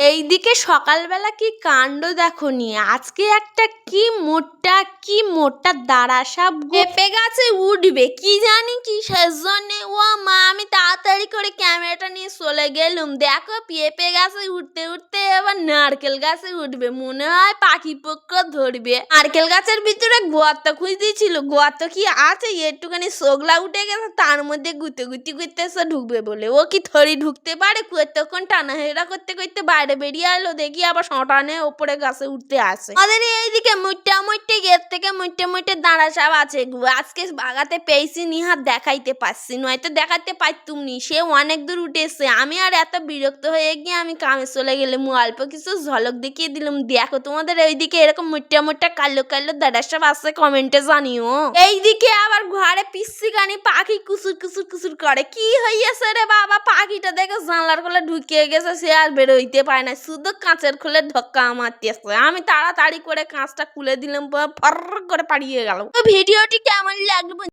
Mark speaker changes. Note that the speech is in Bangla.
Speaker 1: এইদিকে সকালবেলা কি কাণ্ড দেখো নি, আজকে একটা কি মোটা দাঁড়া সাপ পেঁপে গাছে উঠবে কি জানি কি জন্যে। ও মা, আমি তাড়াতাড়ি করে ক্যামেরাটা নিয়ে চলে গেলুম। দেখো পেঁপে গাছে উঠতে উঠতে এবার নারকেল গাছে উঠবে, মনে হয় পাখি পক্ষ ধরবে। নারকেল গাছের ভিতরে গর্ত খুঁজতেছিল, গর্ত কি আছে, একটুখানি সোগলা উঠে গেছে, তার মধ্যে গুতে এসে ঢুকবে বলে। ও কি থরি ঢুকতে পারে? কতক্ষণ টানা হেরা করতে করতে বাইরে বেরিয়ে এলো, দেখি আবার সটানে ওপরে গাছে উঠতে আসে। আমাদের এইদিকে মুটে গেট থেকে মুটে দাঁড়া সাপ আছে। আজকে বাগাতে পেয়েছি নিহার দেখাইতে পারছি, নয়তো দেখাতে পারতুম নি। সে অনেক দূর উঠে এসছে। আমি আর এত বিরক্ত হয়ে গিয়ে আমি কামে চলে গেলাম। অল্প কিছু ঝলক দেখিয়ে দিলাম। দেখো তোমাদের এইদিকে এরকম মুটে কালো দাঁড়া সাপ আছে, কমেন্টে জানিও। এইদিকে আবার ঘরে পিসি গানি পাখি কুসুর করে। কি হইয়াছে রে বাবা? পাখিটা দেখে জানলার খোলে ঢুকিয়ে গেছে, সে আর বেরোইতে পায় না, শুধু কাঁচের খোলে ধাক্কা মারতেছে। আমি তাড়াতাড়ি করে কাঁচটা খুলে দিলাম, ফর করে পালিয়ে গেল। ভিডিওটি কেমন লাগলো?